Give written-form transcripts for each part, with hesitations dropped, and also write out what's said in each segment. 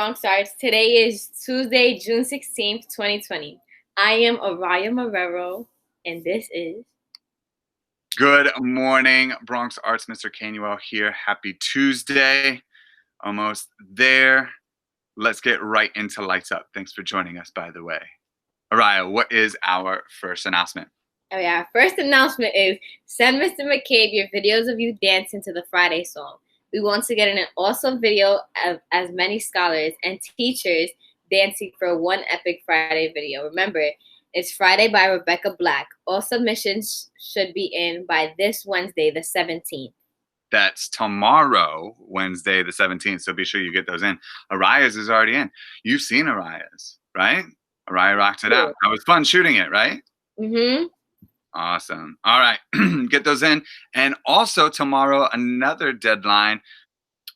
Bronx Arts. Today is Tuesday, June 16th, 2020. I am Araya Marrero, and this is... Good morning, Bronx Arts. Mr. Canuel here. Happy Tuesday. Almost there. Let's get right into Lights Up. Thanks for joining us, by the way. Araya, what is our first announcement? Oh yeah, first announcement is send Mr. McCabe your videos of you dancing to the Friday song. We want to get an awesome video of as many scholars and teachers dancing for one epic Friday video. Remember, it's Friday by Rebecca Black. All submissions should be in by this Wednesday, the 17th. That's tomorrow, Wednesday, the 17th. So be sure you get those in. Araya's is already in. You've seen Araya's, right? Araya rocked it out. That was fun shooting it, right? Mm-hmm. Awesome. All right. Get those in. And also tomorrow, another deadline.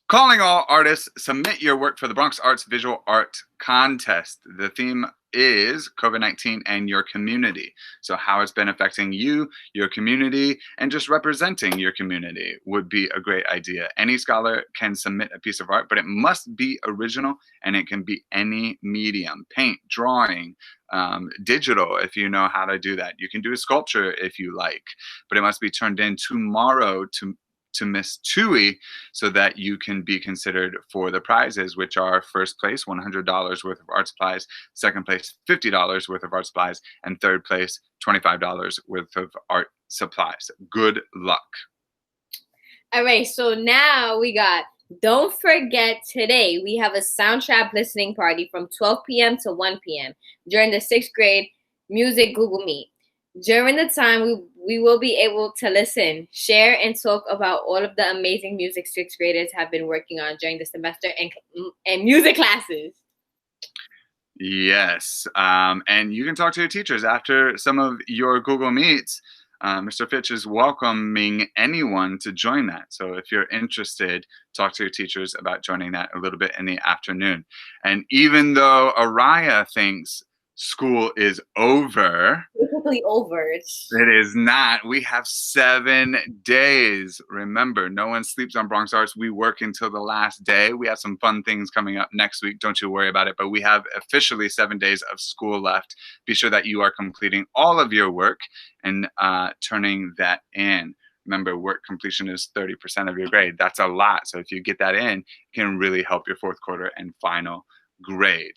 Calling all artists, submit your work for the Bronx Arts Visual Art Contest. The theme is COVID-19 and your community. So how it's been affecting you, your community, and just representing your community would be a great idea. Any scholar can submit a piece of art, but it must be original, and it can be any medium: paint, drawing, digital, if you know how to do that. You can do a sculpture if you like, but it must be turned in tomorrow to Miss Tui so that you can be considered for the prizes, which are first place, $100 worth of art supplies, second place, $50 worth of art supplies, and third place, $25 worth of art supplies. Good luck. All right, so now we got, don't forget today, we have a Soundtrap listening party from 12 p.m. to 1 p.m. during the 6th grade music Google Meet. During the time, we will be able to listen, share, and talk about all of the amazing music 6th graders have been working on during the semester and music classes. Yes, and you can talk to your teachers after some of your Google Meets. Mr. Fitch is welcoming anyone to join that. So if you're interested, talk to your teachers about joining that a little bit in the afternoon. And even though Araya thinks school is over. Basically over. It is not. We have 7 days. Remember, no one sleeps on Bronx Arts. We work until the last day. We have some fun things coming up next week. Don't you worry about it. But we have officially 7 days of school left. Be sure that you are completing all of your work and turning that in. Remember, work completion is 30% of your grade. That's a lot. So if you get that in, it can really help your fourth quarter and final grade.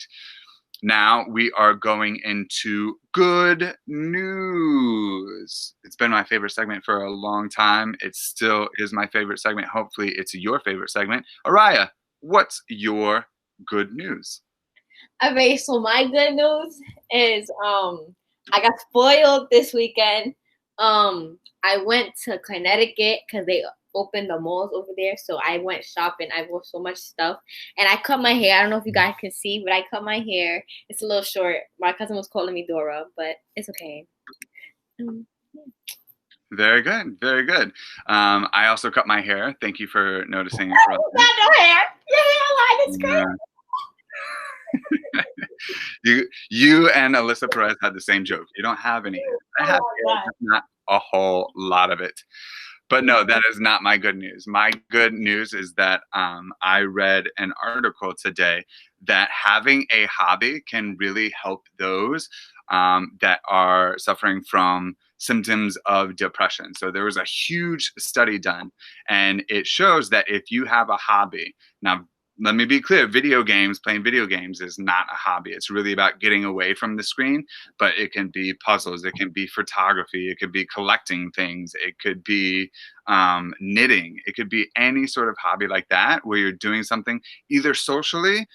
Now we are going into good news. It's been my favorite segment for a long time. It still is my favorite segment. Hopefully it's your favorite segment. Araya, what's your good news? Okay, so my good news is I got spoiled this weekend. I went to Connecticut because they opened the malls over there. So I went shopping. I bought so much stuff. And I cut my hair. I don't know if you guys can see, but I cut my hair. It's a little short. My cousin was calling me Dora, but it's okay. Very good. Very good. I also cut my hair. Thank you for noticing. You got no hair. Your hairline is crazy. You and Alyssa Perez had the same joke. You don't have any hair. I have hair, not a whole lot of it. But no, that is not my good news. My good news is that I read an article today that having a hobby can really help those that are suffering from symptoms of depression. So there was a huge study done, and it shows that if you have a hobby, now let me be clear, playing video games is not a hobby. It's really about getting away from the screen, but it can be puzzles, it can be photography, it could be collecting things, it could be knitting, it could be any sort of hobby like that where you're doing something either socially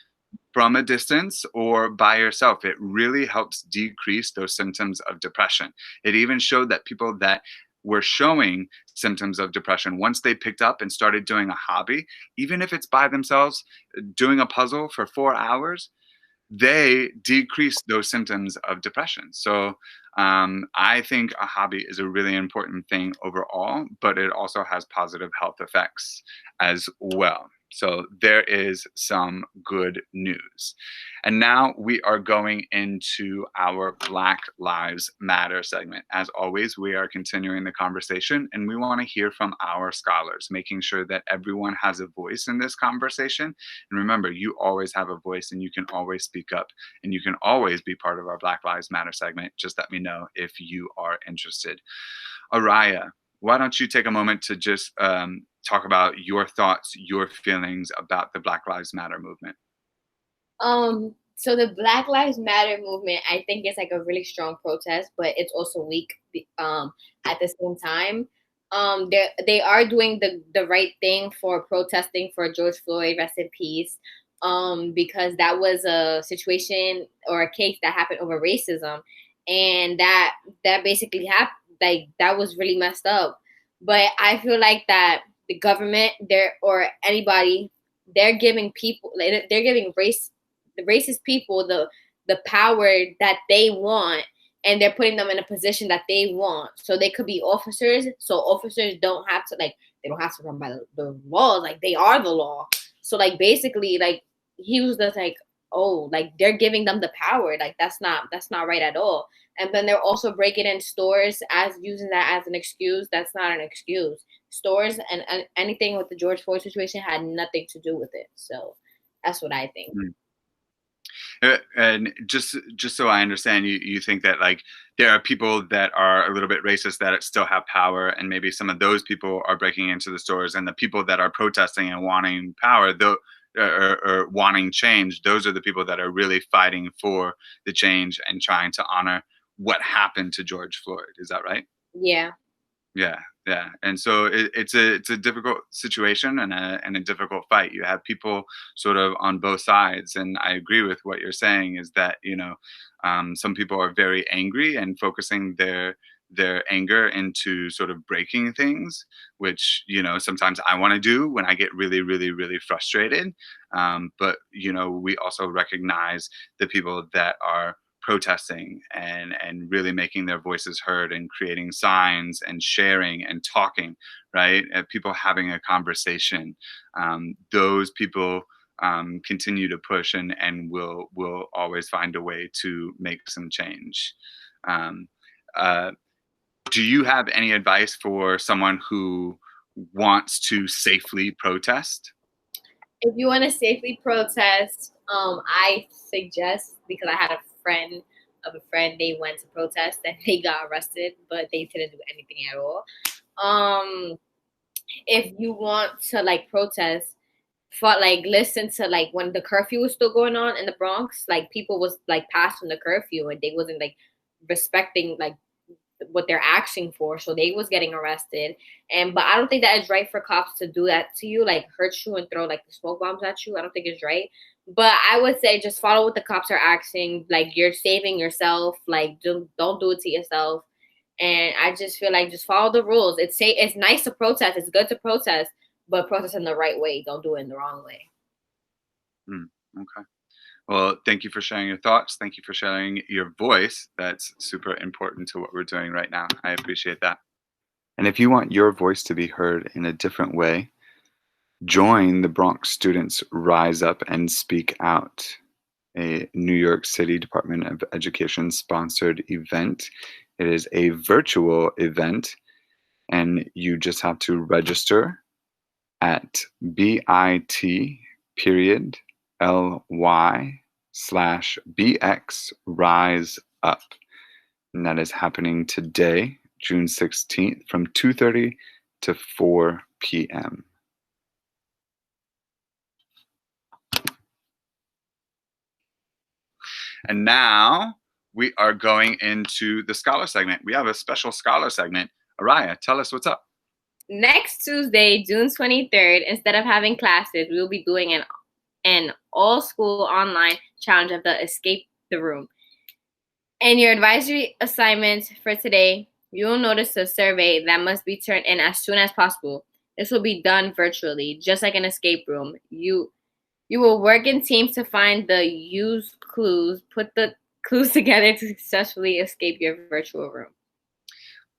from a distance or by yourself. It really helps decrease those symptoms of depression. It even showed that people that were showing symptoms of depression, once they picked up and started doing a hobby, even if it's by themselves, doing a puzzle for 4 hours, they decrease those symptoms of depression. So I think a hobby is a really important thing overall, but it also has positive health effects as well. So there is some good news. And now we are going into our Black Lives Matter segment. As always, we are continuing the conversation and we want to hear from our scholars, making sure that everyone has a voice in this conversation. And remember, you always have a voice and you can always speak up and you can always be part of our Black Lives Matter segment. Just let me know if you are interested. Araya, why don't you take a moment to just talk about your thoughts, your feelings about the Black Lives Matter movement? So the Black Lives Matter movement, I think, is like a really strong protest, but it's also weak. At the same time, they are doing the right thing for protesting for George Floyd, rest in peace. Because that was a situation or a case that happened over racism, and that basically happened. Like that was really messed up. But I feel like that the government there or anybody, they're giving people, they're giving the racist people the power that they want, and they're putting them in a position that they want, so they could be officers, so officers don't have to, like, they don't have to run by the laws, like they are the law. So like basically, like, he was just like, oh, like they're giving them the power, like that's not right at all. And then they're also breaking in stores as using that as an excuse. That's not an excuse. Stores and anything with the George Floyd situation had nothing to do with it. So that's what I think. And just so I understand, you think that like there are people that are a little bit racist that still have power, and maybe some of those people are breaking into the stores, and the people that are protesting and wanting power, though, or wanting change, those are the people that are really fighting for the change and trying to honor what happened to George Floyd. Is that right? Yeah. Yeah, yeah, and so it's a difficult situation and a difficult fight. You have people sort of on both sides, and I agree with what you're saying. Is that some people are very angry and focusing their anger into sort of breaking things, which sometimes I want to do when I get really, really, really frustrated. But we also recognize the people that are protesting and really making their voices heard and creating signs and sharing and talking, right? People having a conversation. Those people continue to push and will always find a way to make some change. Um, uh, do you have any advice for someone who wants to safely protest? If you want to safely protest, I suggest, because I had a friend of a friend, they went to protest and they got arrested, but they didn't do anything at all. Um, if you want to like protest, for like listen to like when the curfew was still going on in the Bronx, like people was like passing the curfew and they wasn't like respecting like what they're asking for, so they was getting arrested. And but I don't think that it's right for cops to do that to you, like hurt you and throw like the smoke bombs at you. I don't think it's right. But I would say just follow what the cops are asking. Like, you're saving yourself. Like, don't do it to yourself. And I just feel like just follow the rules. It's nice to protest. It's good to protest, but protest in the right way. Don't do it in the wrong way. Okay. Well, thank you for sharing your thoughts. Thank you for sharing your voice. That's super important to what we're doing right now. I appreciate that. And if you want your voice to be heard in a different way, join the Bronx Students Rise Up and Speak Out, a New York City Department of Education sponsored event. It is a virtual event, and you just have to register at bit.ly/BX Rise Up. And that is happening today, June 16th, from 2:30 to 4 p.m. And now we are going into the scholar segment. We have a special scholar segment. Araya, tell us what's up. Next Tuesday, June 23rd, instead of having classes, we will be doing an all-school online challenge of the Escape the Room. And your advisory assignment for today, you will notice a survey that must be turned in as soon as possible. This will be done virtually, just like an escape room. You will work in teams to find the used clues, put the clues together to successfully escape your virtual room.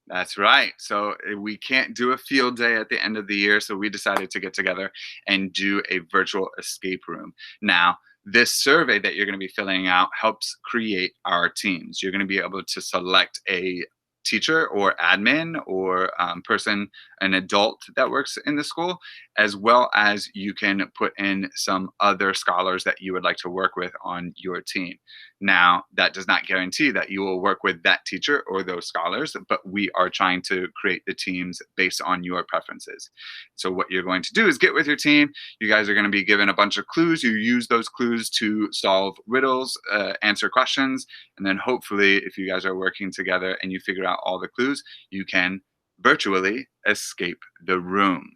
That's right. So we can't do a field day at the end of the year. So we decided to get together and do a virtual escape room. Now, this survey that you're going to be filling out helps create our teams. You're going to be able to select a teacher or admin or person, an adult that works in the school, as well as you can put in some other scholars that you would like to work with on your team. Now, that does not guarantee that you will work with that teacher or those scholars, but we are trying to create the teams based on your preferences. So what you're going to do is get with your team. You guys are going to be given a bunch of clues. You use those clues to solve riddles, answer questions, and then hopefully if you guys are working together and you figure out all the clues, you can virtually escape the room.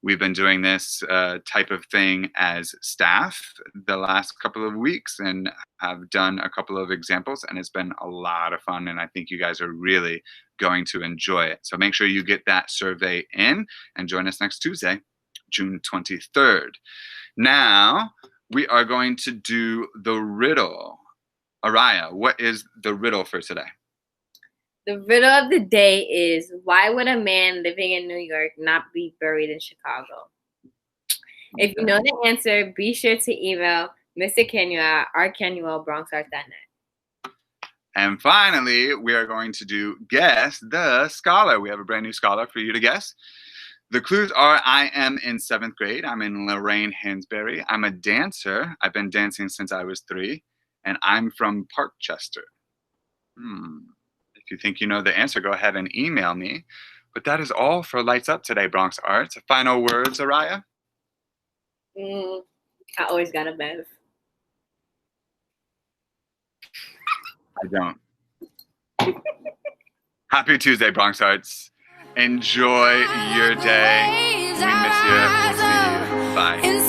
We've been doing this type of thing as staff the last couple of weeks and have done a couple of examples, and it's been a lot of fun, and I think you guys are really going to enjoy it. So make sure you get that survey in and join us next Tuesday, June 23rd. Now, we are going to do the riddle. Araya, what is the riddle for today? The riddle of the day is, why would a man living in New York not be buried in Chicago? If you know the answer, be sure to email Mr. Kenua at rkenuel@bronxarts.net. And finally, we are going to do Guess the Scholar. We have a brand new scholar for you to guess. The clues are, I am in 7th grade. I'm in Lorraine Hansberry. I'm a dancer. I've been dancing since I was 3. And I'm from Parkchester. If you think you know the answer, go ahead and email me. But that is all for Lights Up today, Bronx Arts. Final words, Araya? I always got a Bev. I don't. Happy Tuesday, Bronx Arts. Enjoy your day. We miss you. We'll see you. Bye.